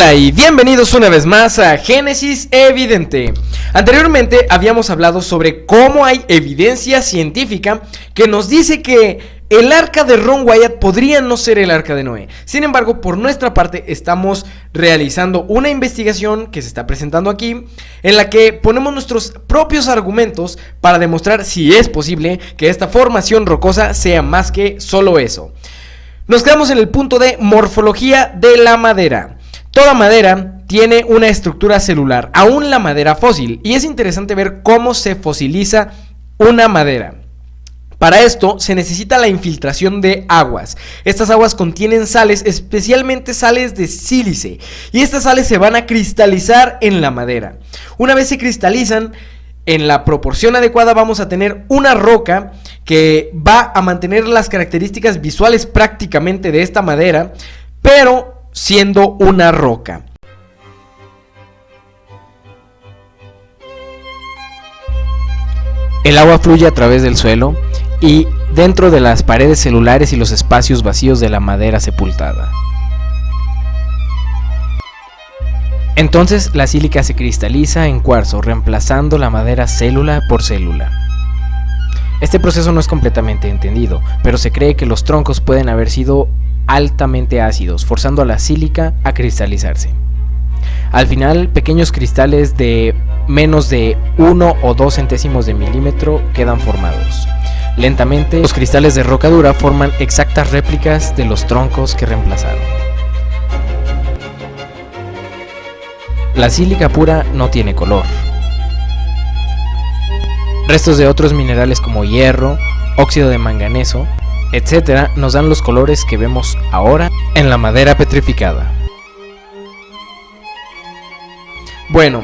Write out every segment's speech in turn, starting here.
Hola y bienvenidos una vez más a Génesis Evidente. Anteriormente habíamos hablado sobre cómo hay evidencia científica que nos dice que el arca de Ron Wyatt podría no ser el arca de Noé. Sin embargo, por nuestra parte estamos realizando una investigación que se está presentando aquí, en la que ponemos nuestros propios argumentos para demostrar si es posible que esta formación rocosa sea más que solo eso. Nos quedamos en el punto de morfología de la madera. Toda madera tiene una estructura celular, aún la madera fósil, y es interesante ver cómo se fosiliza una madera. Para esto se necesita la infiltración de aguas. Estas aguas contienen sales, especialmente sales de sílice, y estas sales se van a cristalizar en la madera. Una vez se cristalizan, en la proporción adecuada vamos a tener una roca que va a mantener las características visuales prácticamente de esta madera, pero siendo una roca. El agua fluye a través del suelo y dentro de las paredes celulares y los espacios vacíos de la madera sepultada. Entonces la sílica se cristaliza en cuarzo, reemplazando la madera célula por célula. Este proceso no es completamente entendido, pero se cree que los troncos pueden haber sido altamente ácidos, forzando a la sílica a cristalizarse. Al final, pequeños cristales de menos de 1 o 2 centésimos de milímetro quedan formados. Lentamente, los cristales de roca dura forman exactas réplicas de los troncos que reemplazaron. La sílica pura no tiene color. Restos de otros minerales como hierro, óxido de manganeso, etcétera, nos dan los colores que vemos ahora en la madera petrificada. Bueno,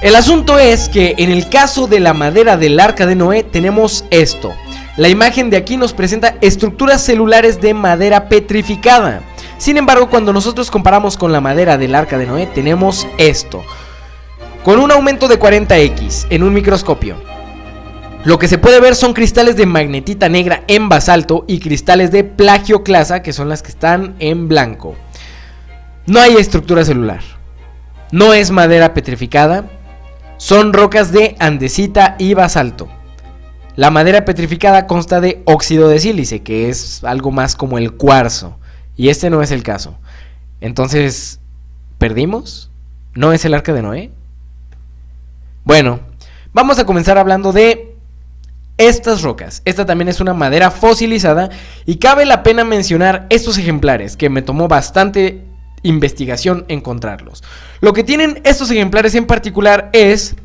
el asunto es que en el caso de la madera del arca de Noé tenemos esto. La imagen de aquí nos presenta estructuras celulares de madera petrificada. Sin embargo, cuando nosotros comparamos con la madera del arca de Noé tenemos esto, con un aumento de 40x en un microscopio. Lo que se puede ver son cristales de magnetita negra en basalto y cristales de plagioclasa, que son las que están en blanco. No hay estructura celular. No es madera petrificada. Son rocas de andesita y basalto. La madera petrificada consta de óxido de sílice, que es algo más como el cuarzo. Y este no es el caso. Entonces, ¿perdimos? ¿No es el arca de Noé? Bueno, vamos a comenzar hablando de estas rocas. Esta también es una madera fosilizada y cabe la pena mencionar estos ejemplares que me tomó bastante investigación encontrarlos. Lo que tienen estos ejemplares en particular es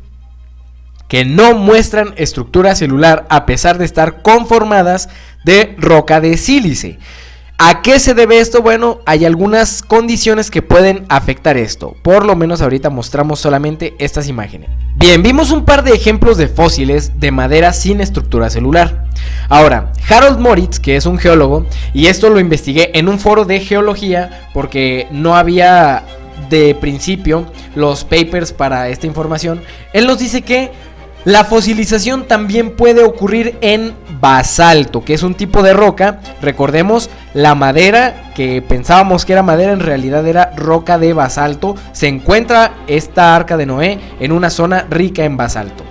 que no muestran estructura celular a pesar de estar conformadas de roca de sílice. ¿A qué se debe esto? Bueno, hay algunas condiciones que pueden afectar esto. Por lo menos ahorita mostramos solamente estas imágenes. Bien, vimos un par de ejemplos de fósiles de madera sin estructura celular. Ahora, Harold Moritz, que es un geólogo, y esto lo investigué en un foro de geología porque no había de principio los papers para esta información. Él nos dice que la fosilización también puede ocurrir en basalto, que es un tipo de roca. Recordemos, la madera que pensábamos que era madera en realidad era roca de basalto. Se encuentra esta arca de Noé en una zona rica en basalto.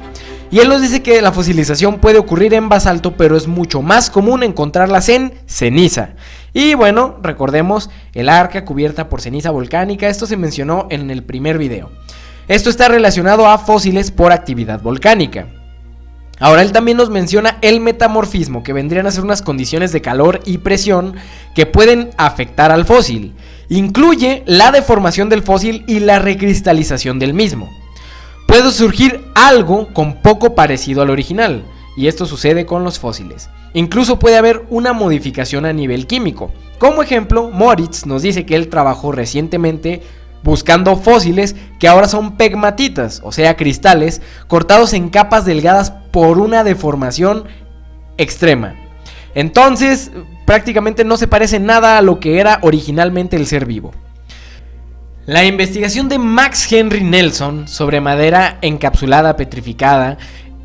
Y él nos dice que la fosilización puede ocurrir en basalto, pero es mucho más común encontrarlas en ceniza. Y bueno, recordemos el arca cubierta por ceniza volcánica. Esto se mencionó en el primer video. Esto está relacionado a fósiles por actividad volcánica. Ahora él también nos menciona el metamorfismo, que vendrían a ser unas condiciones de calor y presión que pueden afectar al fósil. Incluye la deformación del fósil y la recristalización del mismo. Puede surgir algo con poco parecido al original, y esto sucede con los fósiles. Incluso puede haber una modificación a nivel químico. Como ejemplo, Moritz nos dice que él trabajó recientemente buscando fósiles que ahora son pegmatitas, o sea cristales cortados en capas delgadas por una deformación extrema. Entonces prácticamente no se parece nada a lo que era originalmente el ser vivo. La investigación de Max Henry Nelson sobre madera encapsulada petrificada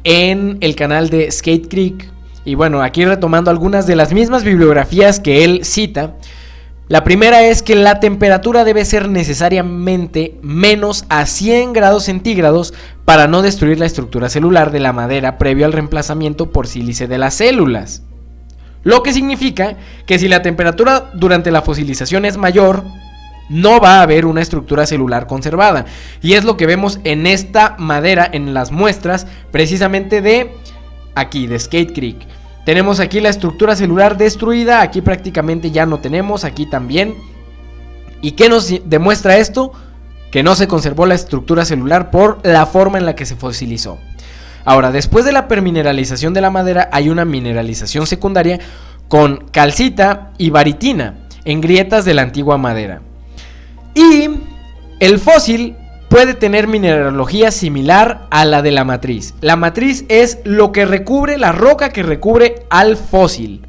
en el canal de Skate Creek, y bueno, aquí retomando algunas de las mismas bibliografías que él cita, La primera es que la temperatura debe ser necesariamente menos a 100 grados centígrados para no destruir la estructura celular de la madera previo al reemplazamiento por sílice de las células. Lo que significa que si la temperatura durante la fosilización es mayor, no va a haber una estructura celular conservada. Y es lo que vemos en esta madera, en las muestras precisamente de aquí, de Skate Creek. Tenemos aquí la estructura celular destruida, aquí prácticamente ya no tenemos, aquí también. ¿Y qué nos demuestra esto? Que no se conservó la estructura celular por la forma en la que se fosilizó. Ahora, después de la permineralización de la madera hay una mineralización secundaria con calcita y baritina en grietas de la antigua madera. Y el fósil puede tener mineralogía similar a la de la matriz. La matriz es lo que recubre, la roca que recubre al fósil.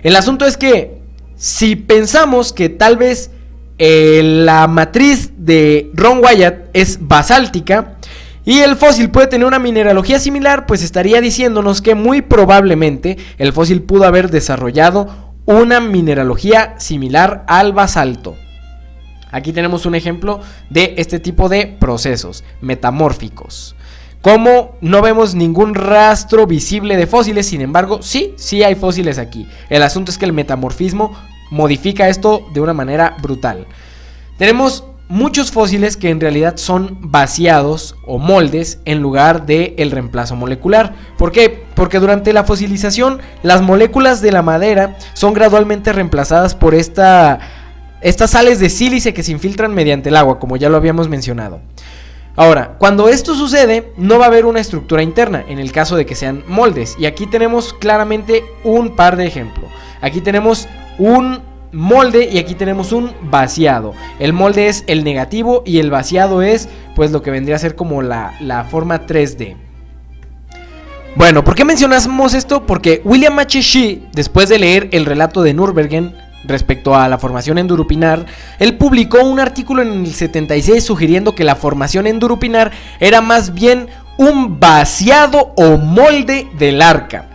El asunto es que si pensamos que tal vez la matriz de Ron Wyatt es basáltica y el fósil puede tener una mineralogía similar, pues estaría diciéndonos que muy probablemente el fósil pudo haber desarrollado una mineralogía similar al basalto. Aquí tenemos un ejemplo de este tipo de procesos metamórficos. Como no vemos ningún rastro visible de fósiles, sin embargo, sí hay fósiles aquí. El asunto es que el metamorfismo modifica esto de una manera brutal. Tenemos muchos fósiles que en realidad son vaciados o moldes en lugar del reemplazo molecular. ¿Por qué? Porque durante la fosilización las moléculas de la madera son gradualmente reemplazadas por estas sales de sílice que se infiltran mediante el agua, como ya lo habíamos mencionado. Ahora, cuando esto sucede, no va a haber una estructura interna, en el caso de que sean moldes. Y aquí tenemos claramente un par de ejemplos. Aquí tenemos un molde y aquí tenemos un vaciado. El molde es el negativo y el vaciado es, pues, lo que vendría a ser como la forma 3D. Bueno, ¿por qué mencionamos esto? Porque William H. Shea, después de leer el relato de Nürnbergen respecto a la formación endurupinar, él publicó un artículo en el 76 sugiriendo que la formación endurupinar era más bien un vaciado o molde del arca.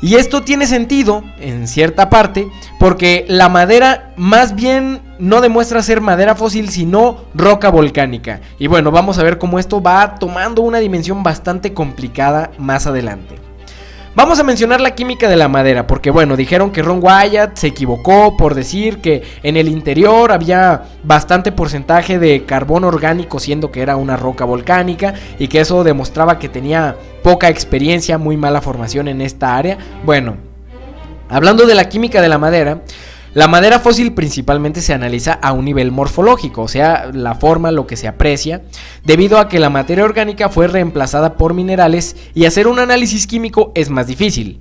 Y esto tiene sentido en cierta parte porque la madera más bien no demuestra ser madera fósil sino roca volcánica. Y bueno, vamos a ver cómo esto va tomando una dimensión bastante complicada más adelante. Vamos a mencionar la química de la madera, porque bueno, dijeron que Ron Wyatt se equivocó por decir que en el interior había bastante porcentaje de carbón orgánico, siendo que era una roca volcánica, y que eso demostraba que tenía poca experiencia, muy mala formación en esta área. Bueno, hablando de la química de la madera fósil principalmente se analiza a un nivel morfológico, o sea, la forma, lo que se aprecia, debido a que la materia orgánica fue reemplazada por minerales y hacer un análisis químico es más difícil.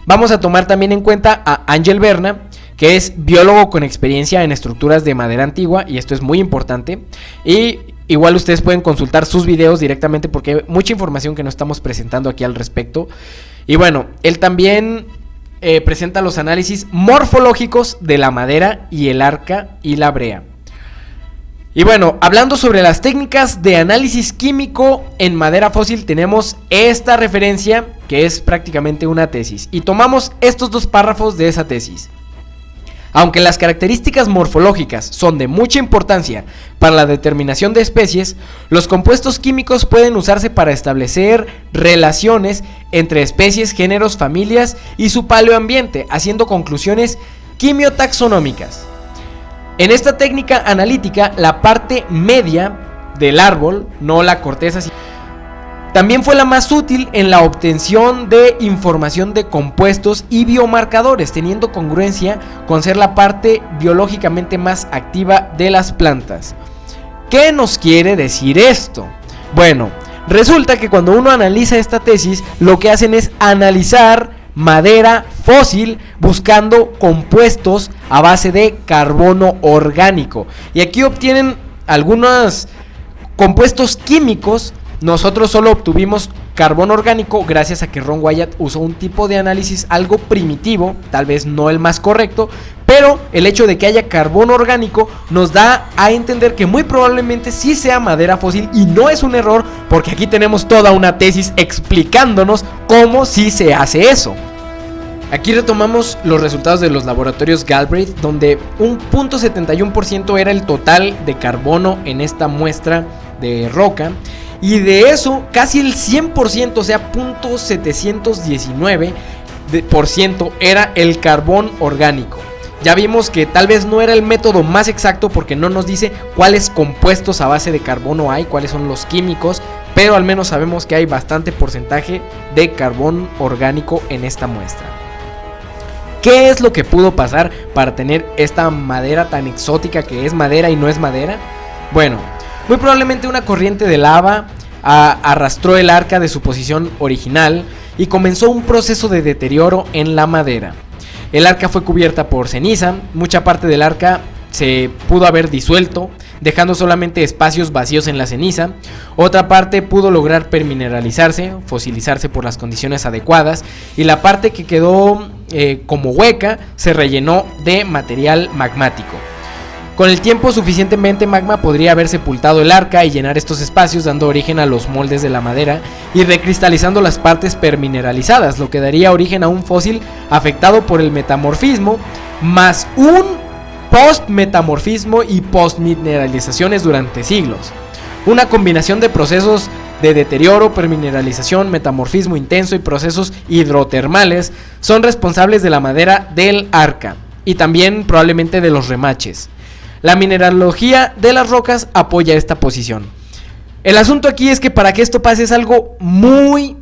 Vamos a tomar también en cuenta a Ángel Berna, que es biólogo con experiencia en estructuras de madera antigua, y esto es muy importante, y igual ustedes pueden consultar sus videos directamente porque hay mucha información que no estamos presentando aquí al respecto. Y bueno, él también presenta los análisis morfológicos de la madera y el arca y la brea. Y bueno, hablando sobre las técnicas de análisis químico en madera fósil, tenemos esta referencia que es prácticamente una tesis. Y tomamos estos dos párrafos de esa tesis. Aunque las características morfológicas son de mucha importancia para la determinación de especies, los compuestos químicos pueden usarse para establecer relaciones entre especies, géneros, familias y su paleoambiente, haciendo conclusiones quimiotaxonómicas. En esta técnica analítica, la parte media del árbol, no la corteza, también fue la más útil en la obtención de información de compuestos y biomarcadores, teniendo congruencia con ser la parte biológicamente más activa de las plantas. ¿Qué nos quiere decir esto? Bueno, resulta que cuando uno analiza esta tesis, lo que hacen es analizar madera fósil buscando compuestos a base de carbono orgánico. Y aquí obtienen algunos compuestos químicos. Nosotros solo obtuvimos carbón orgánico gracias a que Ron Wyatt usó un tipo de análisis algo primitivo, tal vez no el más correcto, pero el hecho de que haya carbón orgánico nos da a entender que muy probablemente sí sea madera fósil, y no es un error porque aquí tenemos toda una tesis explicándonos cómo sí se hace eso. Aquí retomamos los resultados de los laboratorios Galbraith, donde un 0.71% era el total de carbono en esta muestra de roca, y de eso casi el 100%, o sea 0.719% era el carbón orgánico. Ya vimos que tal vez no era el método más exacto porque no nos dice cuáles compuestos a base de carbono hay, cuáles son los químicos, pero al menos sabemos que hay bastante porcentaje de carbón orgánico en esta muestra. ¿Qué es lo que pudo pasar para tener esta madera tan exótica que es madera y no es madera? Bueno, muy probablemente una corriente de lava arrastró el arca de su posición original y comenzó un proceso de deterioro en la madera. El arca fue cubierta por ceniza, mucha parte del arca se pudo haber disuelto, dejando solamente espacios vacíos en la ceniza. Otra parte pudo lograr permineralizarse, fosilizarse por las condiciones adecuadas, y la parte que quedó como hueca se rellenó de material magmático. Con el tiempo, suficientemente magma podría haber sepultado el arca y llenar estos espacios, dando origen a los moldes de la madera y recristalizando las partes permineralizadas, lo que daría origen a un fósil afectado por el metamorfismo, más un post-metamorfismo y post-mineralizaciones durante siglos. Una combinación de procesos de deterioro, permineralización, metamorfismo intenso y procesos hidrotermales son responsables de la madera del arca y también probablemente de los remaches. La mineralogía de las rocas apoya esta posición. El asunto aquí es que para que esto pase es algo muy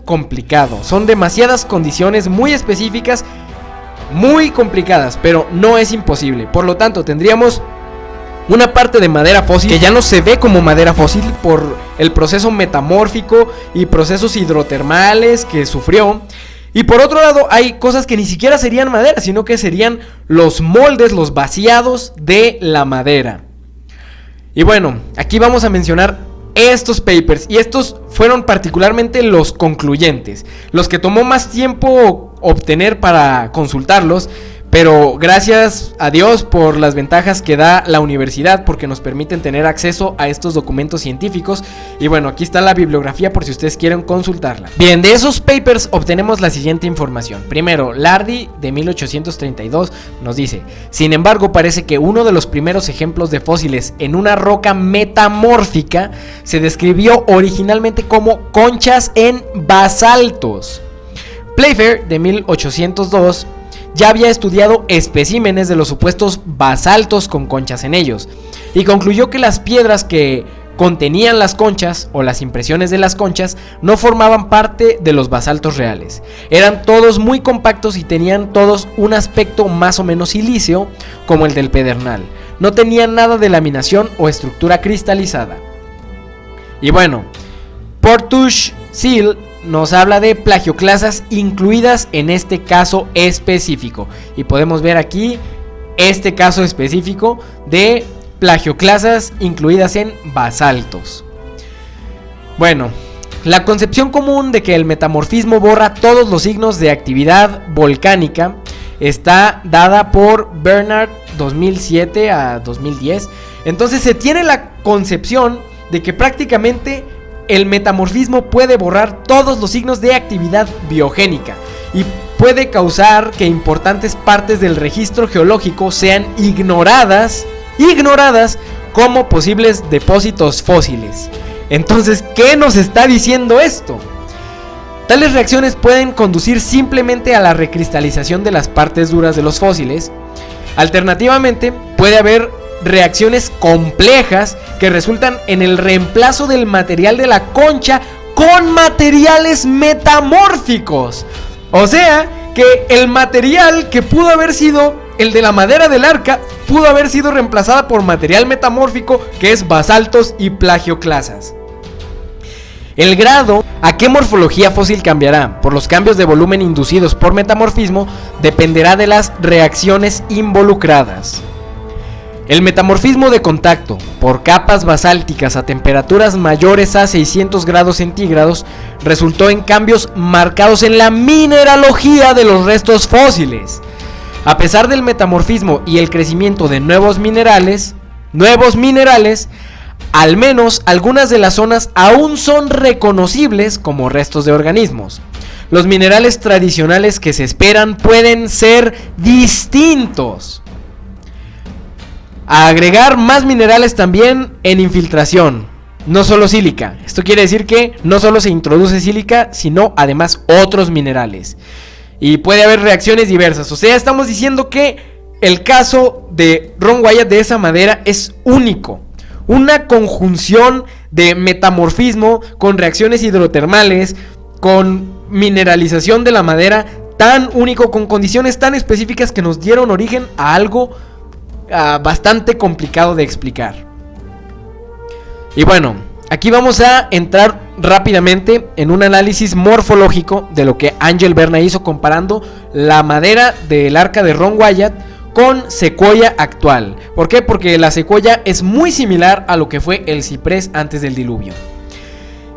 complicado. Son demasiadas condiciones muy específicas, muy complicadas, pero no es imposible. Por lo tanto, tendríamos una parte de madera fósil que ya no se ve como madera fósil por el proceso metamórfico y procesos hidrotermales que sufrió. Y por otro lado, hay cosas que ni siquiera serían madera, sino que serían los moldes, los vaciados de la madera. Y bueno, aquí vamos a mencionar estos papers, y estos fueron particularmente los concluyentes, los que tomó más tiempo obtener para consultarlos, pero gracias a Dios por las ventajas que da la universidad, porque nos permiten tener acceso a estos documentos científicos. Y bueno, aquí está la bibliografía por si ustedes quieren consultarla. Bien, de esos papers obtenemos la siguiente información. Primero, Lardy de 1832 nos dice: sin embargo, parece que uno de los primeros ejemplos de fósiles en una roca metamórfica se describió originalmente como conchas en basaltos. Playfair de 1802 ya había estudiado especímenes de los supuestos basaltos con conchas en ellos, y concluyó que las piedras que contenían las conchas o las impresiones de las conchas no formaban parte de los basaltos reales. Eran todos muy compactos y tenían todos un aspecto más o menos silíceo como el del pedernal. No tenían nada de laminación o estructura cristalizada. Y bueno, Portush Seal nos habla de plagioclasas incluidas en este caso específico, y podemos ver aquí este caso específico de plagioclasas incluidas en basaltos. Bueno, la concepción común de que el metamorfismo borra todos los signos de actividad volcánica está dada por Bernard 2007 a 2010. Entonces se tiene la concepción de que prácticamente el metamorfismo puede borrar todos los signos de actividad biogénica y puede causar que importantes partes del registro geológico sean ignoradas como posibles depósitos fósiles. Entonces, ¿qué nos está diciendo esto? Tales reacciones pueden conducir simplemente a la recristalización de las partes duras de los fósiles. Alternativamente, puede haber reacciones complejas que resultan en el reemplazo del material de la concha con materiales metamórficos. O sea, que el material que pudo haber sido el de la madera del arca pudo haber sido reemplazada por material metamórfico, que es basaltos y plagioclasas. El grado a qué morfología fósil cambiará por los cambios de volumen inducidos por metamorfismo dependerá de las reacciones involucradas. El metamorfismo de contacto por capas basálticas a temperaturas mayores a 600 grados centígrados resultó en cambios marcados en la mineralogía de los restos fósiles. A pesar del metamorfismo y el crecimiento de nuevos minerales, al menos algunas de las zonas aún son reconocibles como restos de organismos. los minerales tradicionales que se esperan pueden ser distintos. A agregar más minerales también en infiltración, no solo sílica. Esto quiere decir que no solo se introduce sílica, sino además otros minerales. Y puede haber reacciones diversas. O sea, estamos diciendo que el caso de Ron Wyatt, de esa madera, es único. Una conjunción de metamorfismo con reacciones hidrotermales, con mineralización de la madera tan único, con condiciones tan específicas que nos dieron origen a algo bastante complicado de explicar. Y bueno, aquí vamos a entrar rápidamente en un análisis morfológico de lo que Ángel Berna hizo, comparando la madera del arca de Ron Wyatt con secuoya actual. ¿Por qué? Porque la secuoya es muy similar a lo que fue el ciprés antes del diluvio.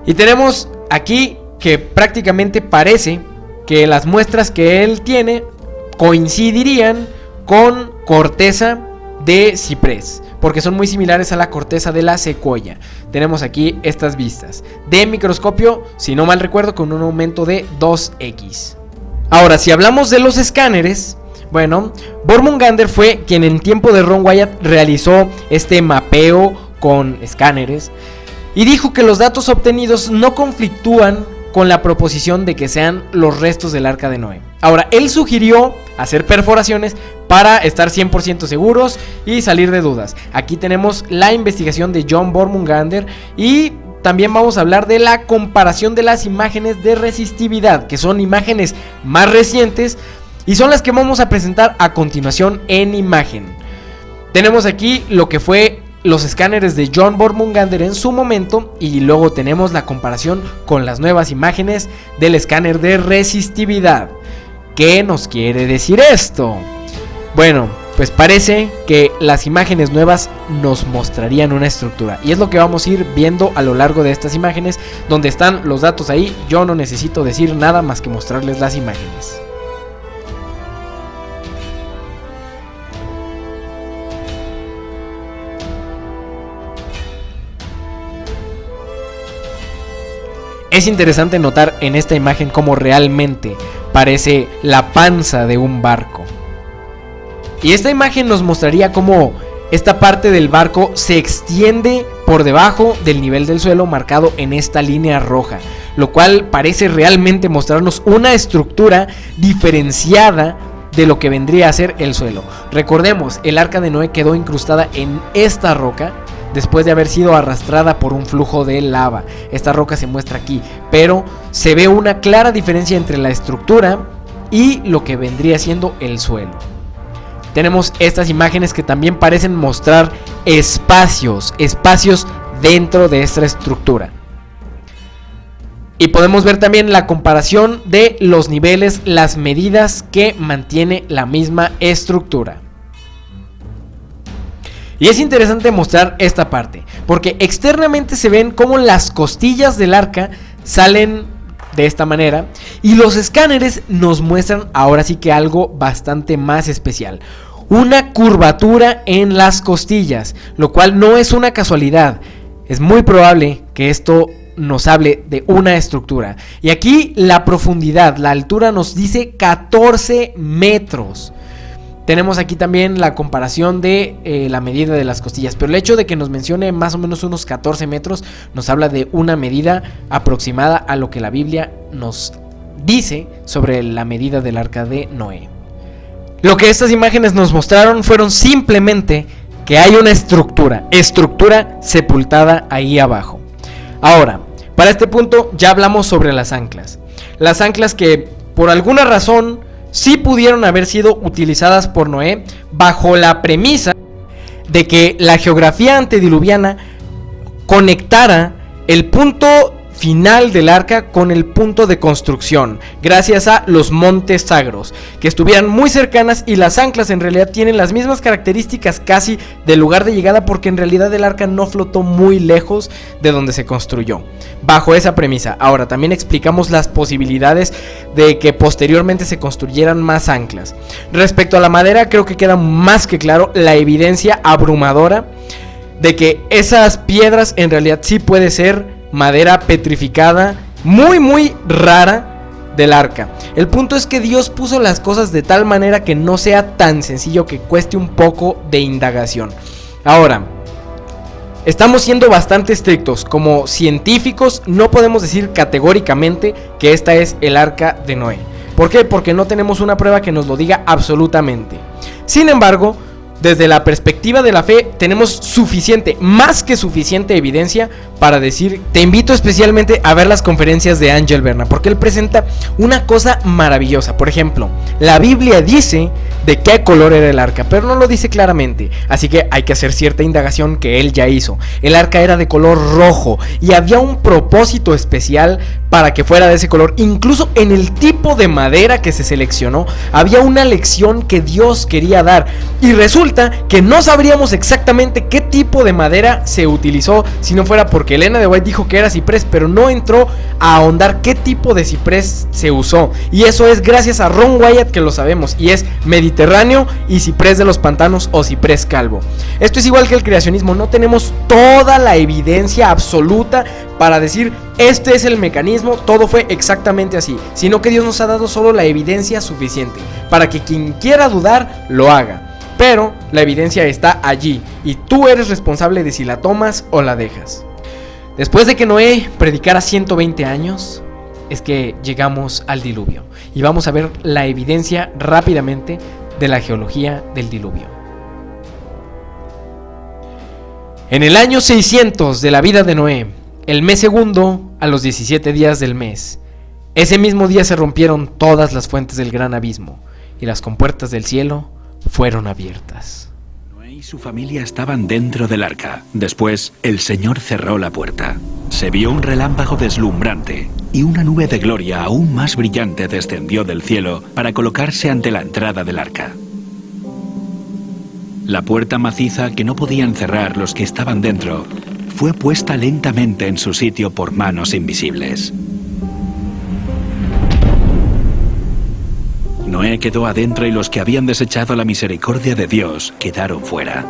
Y tenemos aquí que prácticamente parece que las muestras que él tiene coincidirían con corteza de ciprés, porque son muy similares a la corteza de la secuoya. Tenemos aquí estas vistas de microscopio, si no mal recuerdo, con un aumento de 2x. Ahora, si hablamos de los escáneres, bueno, Burmungandr fue quien en tiempo de Ron Wyatt realizó este mapeo con escáneres y dijo que los datos obtenidos no conflictúan con la proposición de que sean los restos del arca de Noé. Ahora, él sugirió hacer perforaciones para estar 100% seguros y salir de dudas. Aquí tenemos la investigación de John Burmungandr y también vamos a hablar de la comparación de las imágenes de resistividad, que son imágenes más recientes y son las que vamos a presentar a continuación en imagen. Tenemos aquí lo que fue los escáneres de John Burmungandr en su momento y luego tenemos la comparación con las nuevas imágenes del escáner de resistividad. ¿Qué nos quiere decir esto? Bueno, pues parece que las imágenes nuevas nos mostrarían una estructura y es lo que vamos a ir viendo a lo largo de estas imágenes, donde están los datos ahí. Yo no necesito decir nada más que mostrarles las imágenes. Es interesante notar en esta imagen cómo realmente parece la panza de un barco. Y esta imagen nos mostraría cómo esta parte del barco se extiende por debajo del nivel del suelo marcado en esta línea roja, lo cual parece realmente mostrarnos una estructura diferenciada de lo que vendría a ser el suelo. Recordemos, el arca de Noé quedó incrustada en esta roca después de haber sido arrastrada por un flujo de lava. Esta roca se muestra aquí, pero se ve una clara diferencia entre la estructura y lo que vendría siendo el suelo. Tenemos estas imágenes que también parecen mostrar espacios dentro de esta estructura. Y podemos ver también la comparación de los niveles, las medidas que mantiene la misma estructura. Y es interesante mostrar esta parte, porque externamente se ven cómo las costillas del arca salen de esta manera, y los escáneres nos muestran ahora sí que algo bastante más especial: una curvatura en las costillas, lo cual no es una casualidad. Es muy probable que esto nos hable de una estructura. Y aquí la profundidad, la altura nos dice 14 metros. Tenemos aquí también la comparación de la medida de las costillas, pero el hecho de que nos mencione más o menos unos 14 metros nos habla de una medida aproximada a lo que la Biblia nos dice sobre la medida del arca de Noé. Lo que estas imágenes nos mostraron fueron simplemente que hay una estructura sepultada ahí abajo. Ahora, para este punto ya hablamos sobre las anclas. Las anclas que por alguna razón sí pudieron haber sido utilizadas por Noé bajo la premisa de que la geografía antediluviana conectara el punto final del arca con el punto de construcción, gracias a los montes sagros, que estuvieran muy cercanas, y las anclas en realidad tienen las mismas características casi del lugar de llegada, porque en realidad el arca no flotó muy lejos de donde se construyó, bajo esa premisa. Ahora también explicamos las posibilidades de que posteriormente se construyeran más anclas. Respecto a la madera, creo que queda más que claro la evidencia abrumadora de que esas piedras en realidad sí puede ser madera petrificada, muy rara, del arca. El punto es que Dios puso las cosas de tal manera que no sea tan sencillo, que cueste un poco de indagación. Ahora, estamos siendo bastante estrictos. Como científicos no podemos decir categóricamente que esta es el arca de Noé. ¿Por qué? Porque no tenemos una prueba que nos lo diga absolutamente. Sin embargo, desde la perspectiva de la fe tenemos suficiente, más que suficiente evidencia para decir. Te invito especialmente a ver las conferencias de Ángel Berna, porque él presenta una cosa maravillosa. Por ejemplo, la Biblia dice de qué color era el arca, pero no lo dice claramente, así que hay que hacer cierta indagación que él ya hizo. El arca era de color rojo y había un propósito especial para que fuera de ese color. Incluso en el tipo de madera que se seleccionó había una lección que Dios quería dar, y resulta que no sabríamos exactamente qué tipo de madera se utilizó si no fuera porque Elena de White dijo que era ciprés, pero no entró a ahondar qué tipo de ciprés se usó, y eso es gracias a Ron Wyatt que lo sabemos, y es mediterráneo y ciprés de los pantanos o ciprés calvo. Esto es igual que el creacionismo, no tenemos toda la evidencia absoluta para decir este es el mecanismo, todo fue exactamente así, sino que Dios nos ha dado solo la evidencia suficiente para que quien quiera dudar lo haga. Pero la evidencia está allí y tú eres responsable de si la tomas o la dejas. Después de que Noé predicara 120 años, es que llegamos al diluvio. Y vamos a ver la evidencia rápidamente de la geología del diluvio. En el año 600 de la vida de Noé, el mes segundo, a los 17 días del mes, ese mismo día se rompieron todas las fuentes del gran abismo y las compuertas del cielo fueron abiertas. Noé y su familia estaban dentro del arca. Después, el Señor cerró la puerta. Se vio un relámpago deslumbrante y una nube de gloria aún más brillante descendió del cielo para colocarse ante la entrada del arca. La puerta maciza que no podían cerrar los que estaban dentro fue puesta lentamente en su sitio por manos invisibles. Noé quedó adentro y los que habían desechado la misericordia de Dios quedaron fuera.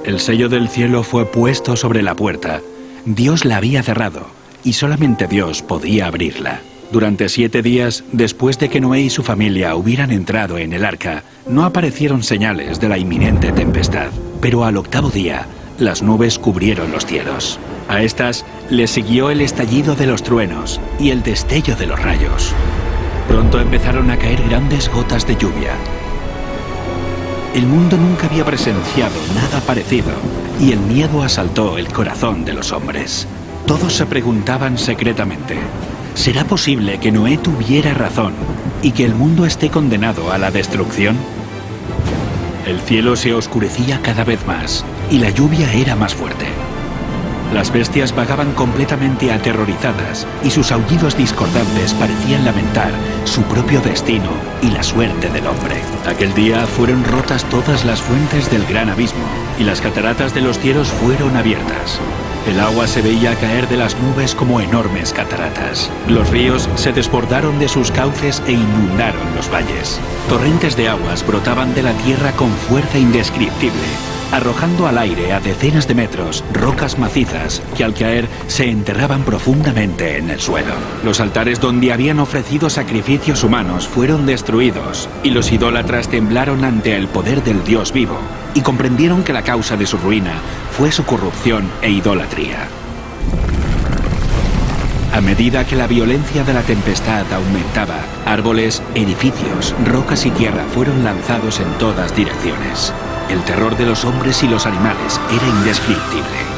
El sello del cielo fue puesto sobre la puerta. Dios la había cerrado y solamente Dios podía abrirla. Durante 7 días, después de que Noé y su familia hubieran entrado en el arca, no aparecieron señales de la inminente tempestad. Pero al 8º día, las nubes cubrieron los cielos. A estas le siguió el estallido de los truenos y el destello de los rayos. Pronto empezaron a caer grandes gotas de lluvia. El mundo nunca había presenciado nada parecido y el miedo asaltó el corazón de los hombres. Todos se preguntaban secretamente: ¿será posible que Noé tuviera razón y que el mundo esté condenado a la destrucción? El cielo se oscurecía cada vez más y la lluvia era más fuerte. Las bestias vagaban completamente aterrorizadas y sus aullidos discordantes parecían lamentar su propio destino y la suerte del hombre. Aquel día fueron rotas todas las fuentes del gran abismo y las cataratas de los cielos fueron abiertas. El agua se veía caer de las nubes como enormes cataratas. Los ríos se desbordaron de sus cauces e inundaron los valles. Torrentes de aguas brotaban de la tierra con fuerza indescriptible, arrojando al aire a decenas de metros rocas macizas que al caer se enterraban profundamente en el suelo. Los altares donde habían ofrecido sacrificios humanos fueron destruidos y los idólatras temblaron ante el poder del Dios vivo y comprendieron que la causa de su ruina fue su corrupción e idolatría. A medida que la violencia de la tempestad aumentaba, árboles, edificios, rocas y tierra fueron lanzados en todas direcciones. El terror de los hombres y los animales era indescriptible.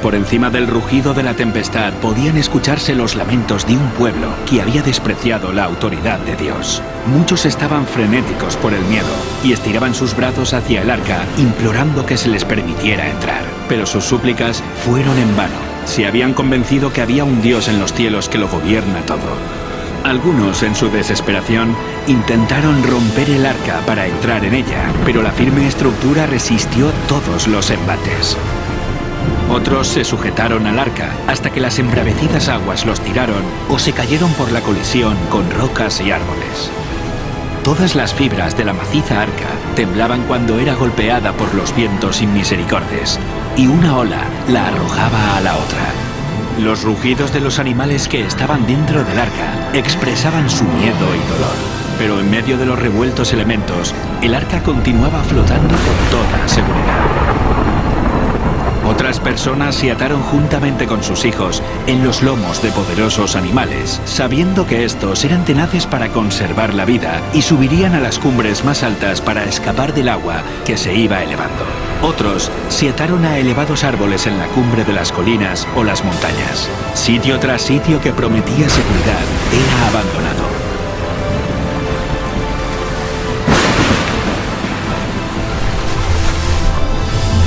Por encima del rugido de la tempestad podían escucharse los lamentos de un pueblo que había despreciado la autoridad de Dios. Muchos estaban frenéticos por el miedo y estiraban sus brazos hacia el arca, implorando que se les permitiera entrar. Pero sus súplicas fueron en vano. Se habían convencido que había un Dios en los cielos que lo gobierna todo. Algunos, en su desesperación, intentaron romper el arca para entrar en ella, pero la firme estructura resistió todos los embates. Otros se sujetaron al arca hasta que las embravecidas aguas los tiraron o se cayeron por la colisión con rocas y árboles. Todas las fibras de la maciza arca temblaban cuando era golpeada por los vientos inmisericordes, y una ola la arrojaba a la otra. Los rugidos de los animales que estaban dentro del arca expresaban su miedo y dolor. Pero en medio de los revueltos elementos, el arca continuaba flotando con toda seguridad. Otras personas se ataron juntamente con sus hijos en los lomos de poderosos animales, sabiendo que estos eran tenaces para conservar la vida y subirían a las cumbres más altas para escapar del agua que se iba elevando. Otros se ataron a elevados árboles en la cumbre de las colinas o las montañas. Sitio tras sitio que prometía seguridad era abandonado.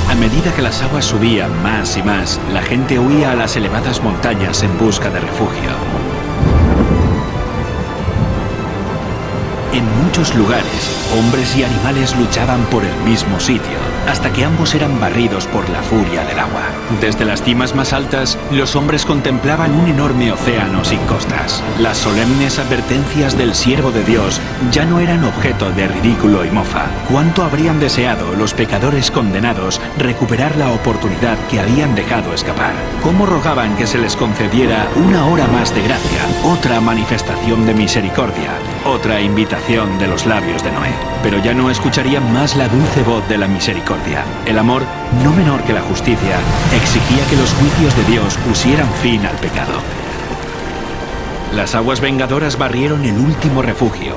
A medida que las aguas subían más y más, la gente huía a las elevadas montañas en busca de refugio. En muchos lugares, hombres y animales luchaban por el mismo sitio, hasta que ambos eran barridos por la furia del agua. Desde las cimas más altas, los hombres contemplaban un enorme océano sin costas. Las solemnes advertencias del siervo de Dios ya no eran objeto de ridículo y mofa. ¿Cuánto habrían deseado los pecadores condenados recuperar la oportunidad que habían dejado escapar? ¿Cómo rogaban que se les concediera una hora más de gracia, otra manifestación de misericordia, otra invitación de los labios de Noé? Pero ya no escucharían más la dulce voz de la misericordia. El amor, no menor que la justicia, exigía que los juicios de Dios pusieran fin al pecado. Las aguas vengadoras barrieron el último refugio,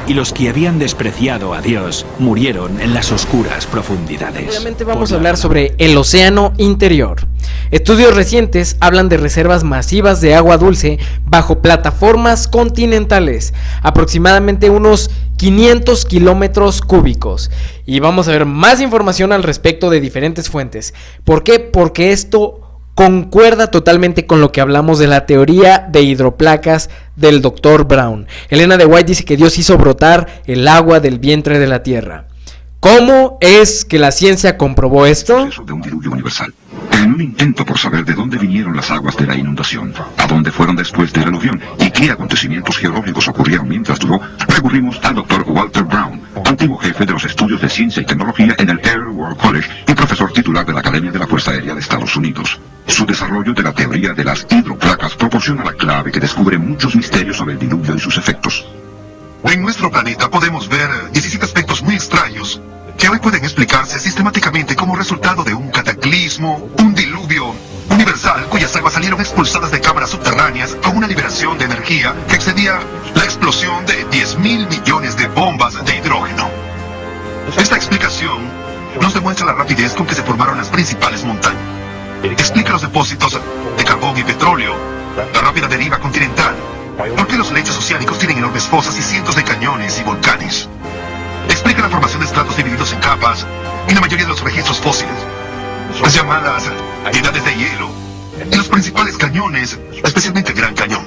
y los que habían despreciado a Dios murieron en las oscuras profundidades. Obviamente vamos a hablar sobre el océano interior. Estudios recientes hablan de reservas masivas de agua dulce bajo plataformas continentales, aproximadamente unos 500 kilómetros cúbicos. Y vamos a ver más información al respecto de diferentes fuentes. ¿Por qué? Porque esto concuerda totalmente con lo que hablamos de la teoría de hidroplacas del Dr. Brown. Elena de White dice que Dios hizo brotar el agua del vientre de la tierra. ¿Cómo es que la ciencia comprobó esto? El proceso de un diluvio universal. En un intento por saber de dónde vinieron las aguas de la inundación, a dónde fueron después del aluvión y qué acontecimientos geológicos ocurrieron mientras duró, recurrimos al Dr. Walter Brown, antiguo jefe de los estudios de ciencia y tecnología en el Air World College y profesor titular de la Academia de la Fuerza Aérea de Estados Unidos. Su desarrollo de la teoría de las hidroplacas proporciona la clave que descubre muchos misterios sobre el diluvio y sus efectos. En nuestro planeta podemos ver 17 aspectos muy extraños que hoy pueden explicarse sistemáticamente como resultado de un cataclismo, un diluvio universal cuyas aguas salieron expulsadas de cámaras subterráneas con una liberación de energía que excedía la explosión de 10.000 millones de bombas de hidrógeno. Esta explicación nos demuestra la rapidez con que se formaron las principales montañas. Explica los depósitos de carbón y petróleo, la rápida deriva continental, por qué los lechos oceánicos tienen enormes fosas y cientos de cañones y volcanes. Explica la formación de estratos divididos en capas y la mayoría de los registros fósiles, las llamadas edades de hielo, y los principales cañones, especialmente el Gran Cañón.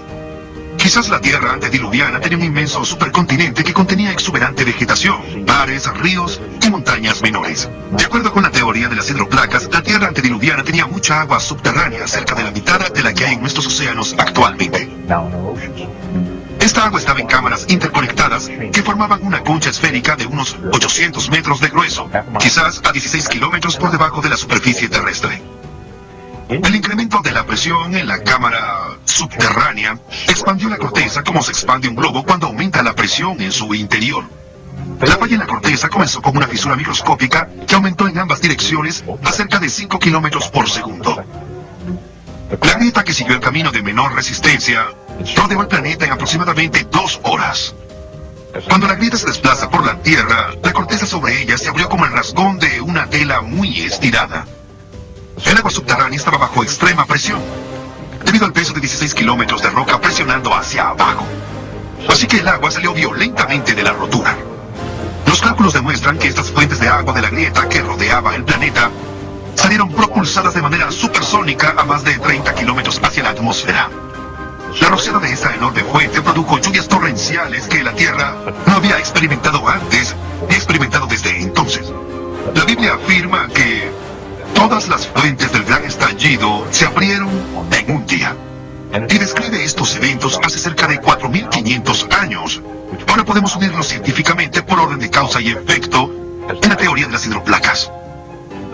Quizás la Tierra antediluviana tenía un inmenso supercontinente que contenía exuberante vegetación, mares, ríos y montañas menores. De acuerdo con la teoría de las hidroplacas, la Tierra antediluviana tenía mucha agua subterránea, cerca de la mitad de la que hay en nuestros océanos actualmente. Esta agua estaba en cámaras interconectadas que formaban una concha esférica de unos 800 metros de grueso, quizás a 16 kilómetros por debajo de la superficie terrestre. El incremento de la presión en la cámara subterránea expandió la corteza como se expande un globo cuando aumenta la presión en su interior. La falla en la corteza comenzó con una fisura microscópica que aumentó en ambas direcciones a cerca de 5 kilómetros por segundo. La grieta, que siguió el camino de menor resistencia, rodeó el planeta en aproximadamente 2 horas. Cuando la grieta se desplaza por la Tierra, la corteza sobre ella se abrió como el rasgón de una tela muy estirada. El agua subterránea estaba bajo extrema presión, debido al peso de 16 kilómetros de roca presionando hacia abajo. Así que el agua salió violentamente de la rotura. Los cálculos demuestran que estas fuentes de agua de la grieta que rodeaba el planeta salieron propulsadas de manera supersónica a más de 30 kilómetros hacia la atmósfera. La rociada de esa enorme fuente produjo lluvias torrenciales que la Tierra no había experimentado antes ni experimentado desde entonces. La Biblia afirma que todas las fuentes del gran estallido se abrieron en un día. Y describe estos eventos hace cerca de 4.500 años. Ahora podemos unirlos científicamente por orden de causa y efecto en la teoría de las hidroplacas.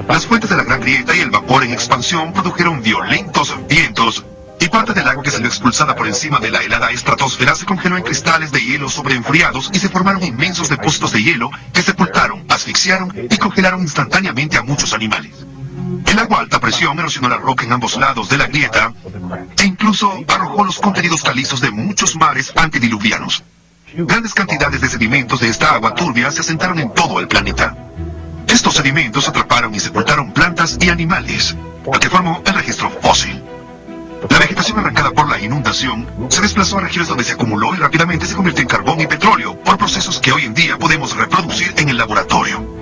Las fuentes de la gran grieta y el vapor en expansión produjeron violentos vientos y parte del agua que salió expulsada por encima de la helada estratosfera se congeló en cristales de hielo sobreenfriados y se formaron inmensos depósitos de hielo que sepultaron, asfixiaron y congelaron instantáneamente a muchos animales. El agua a alta presión erosionó la roca en ambos lados de la grieta e incluso arrojó los contenidos calizos de muchos mares antediluvianos. Grandes cantidades de sedimentos de esta agua turbia se asentaron en todo el planeta. Estos sedimentos atraparon y sepultaron plantas y animales, lo que formó el registro fósil. La vegetación arrancada por la inundación se desplazó a regiones donde se acumuló y rápidamente se convirtió en carbón y petróleo por procesos que hoy en día podemos reproducir en el laboratorio.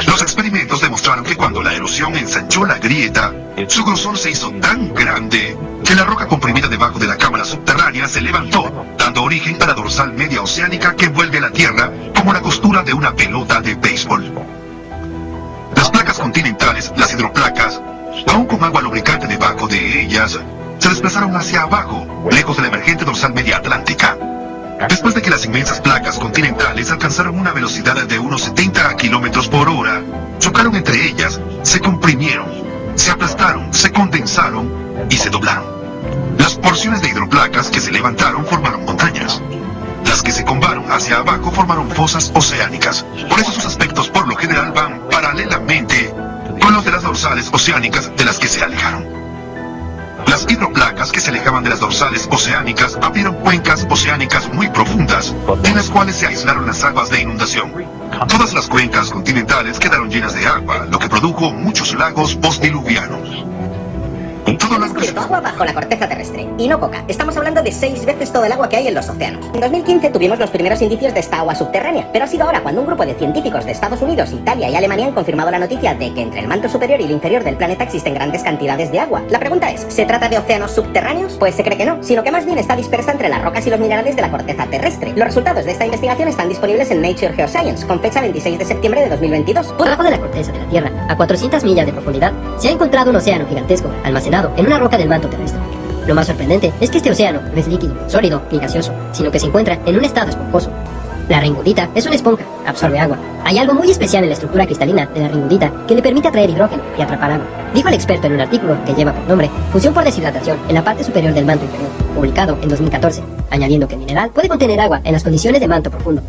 Los experimentos demostraron que cuando la erosión ensanchó la grieta, su grosor se hizo tan grande que la roca comprimida debajo de la cámara subterránea se levantó, dando origen a la dorsal media oceánica que envuelve a la Tierra como la costura de una pelota de béisbol. Las placas continentales, las hidroplacas, aún con agua lubricante debajo de ellas, se desplazaron hacia abajo, lejos de la emergente dorsal media atlántica. Después de que las inmensas placas continentales alcanzaron una velocidad de unos 70 kilómetros por hora, chocaron entre ellas, se comprimieron, se aplastaron, se condensaron y se doblaron. Las porciones de hidroplacas que se levantaron formaron montañas. Las que se combaron hacia abajo formaron fosas oceánicas. Por eso sus aspectos por lo general van paralelamente con los de las dorsales oceánicas de las que se alejaron. Las hidroplacas que se alejaban de las dorsales oceánicas abrieron cuencas oceánicas muy profundas, en las cuales se aislaron las aguas de inundación. Todas las cuencas continentales quedaron llenas de agua, lo que produjo muchos lagos postdiluvianos. Han descubierto agua bajo la corteza terrestre, y no poca. Estamos hablando de 6 veces todo el agua que hay en los océanos. En 2015 tuvimos los primeros indicios de esta agua subterránea, pero ha sido ahora cuando un grupo de científicos de Estados Unidos, Italia y Alemania han confirmado la noticia de que entre el manto superior y el inferior del planeta existen grandes cantidades de agua. La pregunta es, ¿se trata de océanos subterráneos? Pues se cree que no, sino que más bien está dispersa entre las rocas y los minerales de la corteza terrestre. Los resultados de esta investigación están disponibles en Nature Geoscience, con fecha 26 de septiembre de 2022. Por debajo de la corteza de la Tierra, a 400 millas de profundidad, se ha encontrado un océano gigantesco, almacenado en una roca del manto terrestre. Lo más sorprendente es que este océano no es líquido, sólido ni gaseoso, sino que se encuentra en un estado esponjoso. La ringudita es una esponja, absorbe agua. Hay algo muy especial en la estructura cristalina de la ringudita que le permite atraer hidrógeno y atrapar agua, dijo el experto en un artículo que lleva por nombre Fusión por deshidratación en la parte superior del manto inferior, publicado en 2014, añadiendo que el mineral puede contener agua en las condiciones de manto profundo.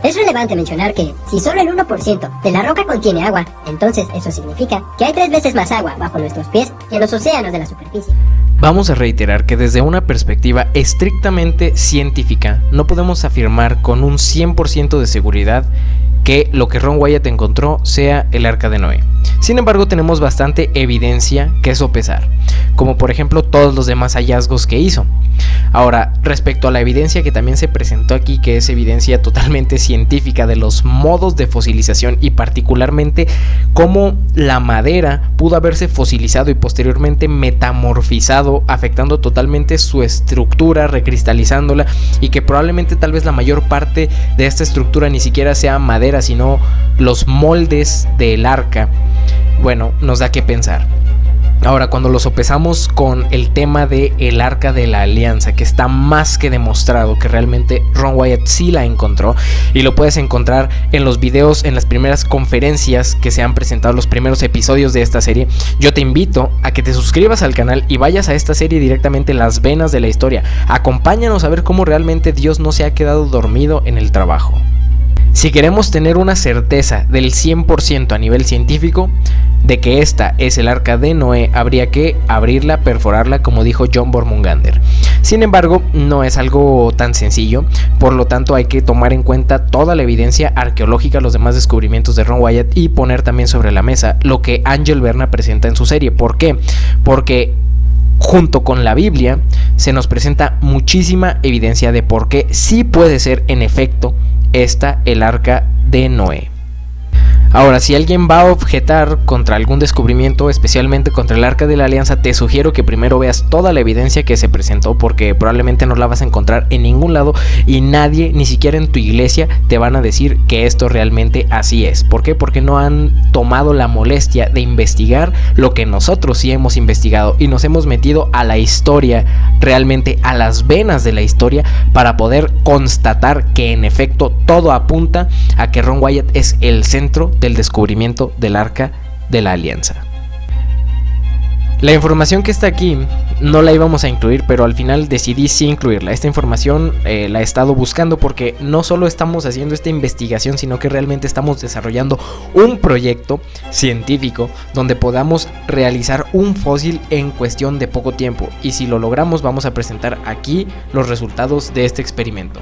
Es relevante mencionar que, si solo el 1% de la roca contiene agua, entonces eso significa que hay 3 veces más agua bajo nuestros pies que en los océanos de la superficie. Vamos a reiterar que desde una perspectiva estrictamente científica, no podemos afirmar con un 100% de seguridad que lo que Ron Wyatt encontró sea el Arca de Noé. Sin embargo, tenemos bastante evidencia que sopesar, como por ejemplo todos los demás hallazgos que hizo. Ahora, respecto a la evidencia que también se presentó aquí, que es evidencia totalmente científica de los modos de fosilización y particularmente cómo la madera pudo haberse fosilizado y posteriormente metamorfizado, afectando totalmente su estructura, recristalizándola, y que probablemente tal vez la mayor parte de esta estructura ni siquiera sea madera, sino los moldes del arca. Bueno, nos da que pensar. Ahora, cuando lo sopesamos con el tema de el Arca de la Alianza, que está más que demostrado que realmente Ron Wyatt sí la encontró, y lo puedes encontrar en los videos, en las primeras conferencias que se han presentado, los primeros episodios de esta serie, yo te invito a que te suscribas al canal y vayas a esta serie directamente en las venas de la historia. Acompáñanos a ver cómo realmente Dios no se ha quedado dormido en el trabajo. Si queremos tener una certeza del 100% a nivel científico de que esta es el Arca de Noé, habría que abrirla, perforarla, como dijo John Bormungander. Sin embargo, no es algo tan sencillo, por lo tanto hay que tomar en cuenta toda la evidencia arqueológica, los demás descubrimientos de Ron Wyatt, y poner también sobre la mesa lo que Ángel Berna presenta en su serie. ¿Por qué? Porque junto con la Biblia se nos presenta muchísima evidencia de por qué sí puede ser en efecto esta el Arca de Noé. Ahora, si alguien va a objetar contra algún descubrimiento, especialmente contra el Arca de la Alianza, te sugiero que primero veas toda la evidencia que se presentó, porque probablemente no la vas a encontrar en ningún lado y nadie, ni siquiera en tu iglesia, te van a decir que esto realmente así es. ¿Por qué? Porque no han tomado la molestia de investigar lo que nosotros sí hemos investigado y nos hemos metido a la historia, realmente a las venas de la historia, para poder constatar que en efecto todo apunta a que Ron Wyatt es el centro del descubrimiento del Arca de la Alianza. La información que está aquí no la íbamos a incluir, pero al final decidí sí incluirla. Esta información la he estado buscando porque no solo estamos haciendo esta investigación, sino que realmente estamos desarrollando un proyecto científico donde podamos realizar un fósil en cuestión de poco tiempo, y si lo logramos vamos a presentar aquí los resultados de este experimento.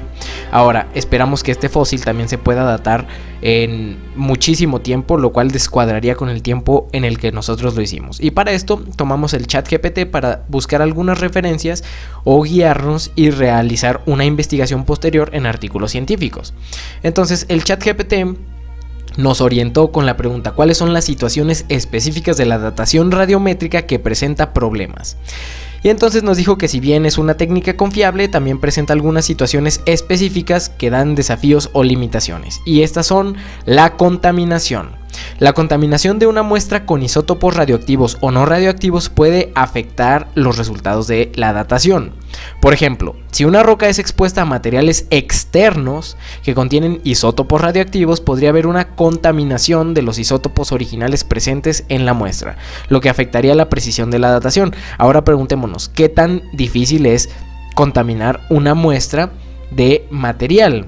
Ahora, esperamos que este fósil también se pueda datar en muchísimo tiempo, lo cual descuadraría con el tiempo en el que nosotros lo hicimos, y para esto tomamos el ChatGPT para buscar algunas referencias o guiarnos y realizar una investigación posterior en artículos científicos. Entonces el ChatGPT nos orientó con la pregunta: ¿cuáles son las situaciones específicas de la datación radiométrica que presenta problemas? Y entonces nos dijo que si bien es una técnica confiable, también presenta algunas situaciones específicas que dan desafíos o limitaciones, y estas son la contaminación. La contaminación de una muestra con isótopos radioactivos o no radioactivos puede afectar los resultados de la datación. Por ejemplo, si una roca es expuesta a materiales externos que contienen isótopos radioactivos, podría haber una contaminación de los isótopos originales presentes en la muestra, lo que afectaría la precisión de la datación. Ahora preguntémonos, ¿qué tan difícil es contaminar una muestra de material?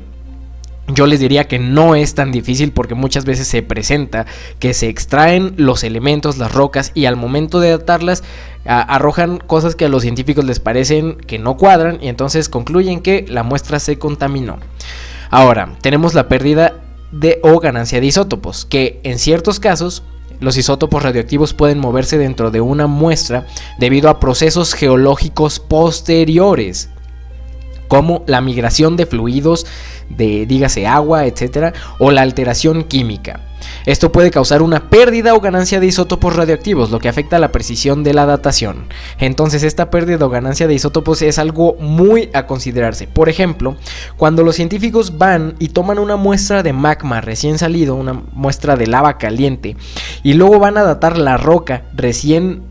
Yo les diría que no es tan difícil, porque muchas veces se presenta que se extraen los elementos, las rocas, y al momento de datarlas arrojan cosas que a los científicos les parecen que no cuadran, y entonces concluyen que la muestra se contaminó. Ahora, tenemos la pérdida o ganancia de isótopos, que en ciertos casos los isótopos radioactivos pueden moverse dentro de una muestra debido a procesos geológicos posteriores, como la migración de fluidos, dígase agua, etcétera, o la alteración química. Esto puede causar una pérdida o ganancia de isótopos radioactivos, lo que afecta la precisión de la datación. Entonces, esta pérdida o ganancia de isótopos es algo muy a considerarse. Por ejemplo, cuando los científicos van y toman una muestra de magma recién salido, una muestra de lava caliente, y luego van a datar la roca recién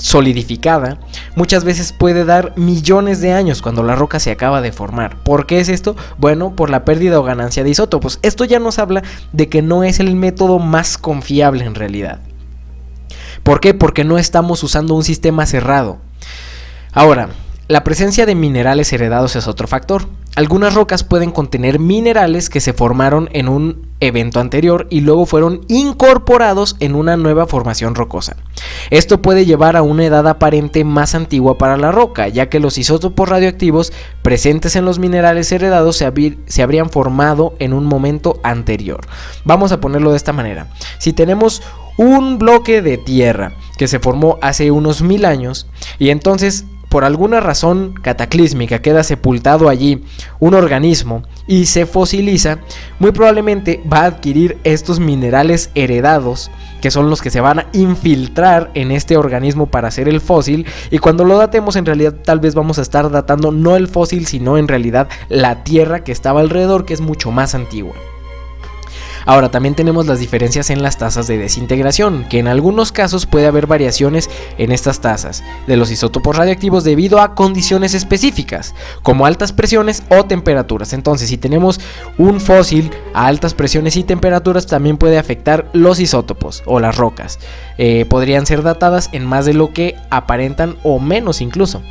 solidificada, muchas veces puede dar millones de años cuando la roca se acaba de formar. ¿Por qué es esto? Bueno, por la pérdida o ganancia de isótopos. Esto ya nos habla de que no es el método más confiable en realidad. ¿Por qué? Porque no estamos usando un sistema cerrado. Ahora, la presencia de minerales heredados es otro factor. Algunas rocas pueden contener minerales que se formaron en un evento anterior y luego fueron incorporados en una nueva formación rocosa. Esto puede llevar a una edad aparente más antigua para la roca, ya que los isótopos radioactivos presentes en los minerales heredados se habrían formado en un momento anterior. Vamos a ponerlo de esta manera: si tenemos un bloque de tierra que se formó hace unos 1000 años y entonces por alguna razón cataclísmica queda sepultado allí un organismo y se fosiliza, muy probablemente va a adquirir estos minerales heredados, que son los que se van a infiltrar en este organismo para hacer el fósil, y cuando lo datemos en realidad tal vez vamos a estar datando no el fósil, sino en realidad la tierra que estaba alrededor, que es mucho más antigua. Ahora, también tenemos las diferencias en las tasas de desintegración, que en algunos casos puede haber variaciones en estas tasas de los isótopos radioactivos debido a condiciones específicas, como altas presiones o temperaturas. Entonces, si tenemos un fósil a altas presiones y temperaturas, también puede afectar los isótopos o las rocas. Podrían ser datadas en más de lo que aparentan o menos incluso.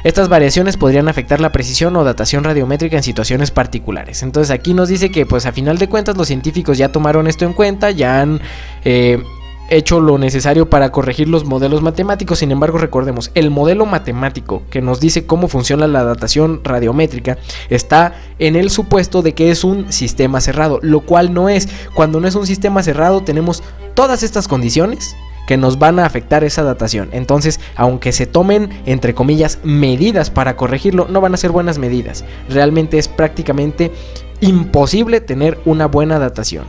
Estas variaciones podrían afectar la precisión o datación radiométrica en situaciones particulares. Entonces aquí nos dice que pues a final de cuentas los científicos ya tomaron esto en cuenta, ya han hecho lo necesario para corregir los modelos matemáticos. Sin embargo, recordemos, el modelo matemático que nos dice cómo funciona la datación radiométrica está en el supuesto de que es un sistema cerrado, lo cual no es. Cuando no es un sistema cerrado tenemos todas estas condiciones que nos van a afectar esa datación. Entonces, aunque se tomen, entre comillas, medidas para corregirlo, no van a ser buenas medidas. Realmente es prácticamente imposible tener una buena datación.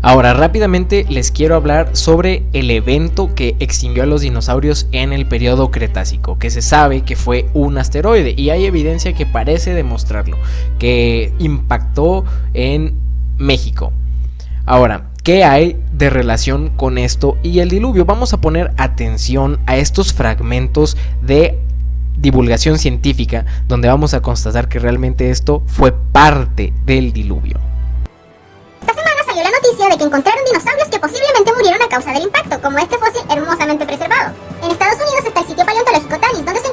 Ahora, rápidamente les quiero hablar sobre el evento que extinguió a los dinosaurios en el periodo Cretácico, que se sabe que fue un asteroide, y hay evidencia que parece demostrarlo, que impactó en México. Ahora, ¿qué hay de relación con esto y el diluvio? Vamos a poner atención a estos fragmentos de divulgación científica donde vamos a constatar que realmente esto fue parte del diluvio. Esta semana salió la noticia de que encontraron dinosaurios que posiblemente murieron a causa del impacto, como este fósil hermosamente preservado. En Estados Unidos está el sitio paleontológico Tanis, donde se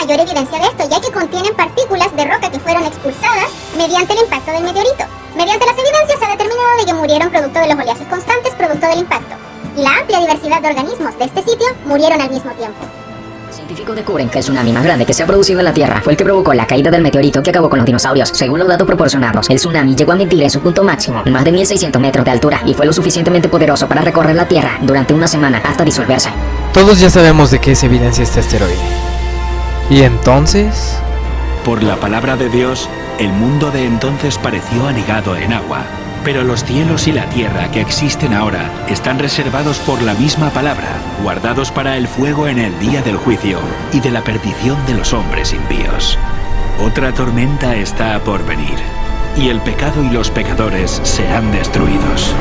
mayor evidencia de esto, ya que contienen partículas de roca que fueron expulsadas mediante el impacto del meteorito. Mediante las evidencias se ha determinado de que murieron producto de los oleajes constantes producto del impacto. Y la amplia diversidad de organismos de este sitio murieron al mismo tiempo. Científicos descubren que el tsunami más grande que se ha producido en la Tierra fue el que provocó la caída del meteorito que acabó con los dinosaurios. Según los datos proporcionados, el tsunami llegó a medir en su punto máximo más de 1600 metros de altura y fue lo suficientemente poderoso para recorrer la Tierra durante una semana hasta disolverse. Todos ya sabemos de qué es evidencia este asteroide. ¿Y entonces? Por la palabra de Dios, el mundo de entonces pareció anegado en agua. Pero los cielos y la tierra que existen ahora están reservados por la misma palabra, guardados para el fuego en el día del juicio y de la perdición de los hombres impíos. Otra tormenta está por venir, y el pecado y los pecadores serán destruidos.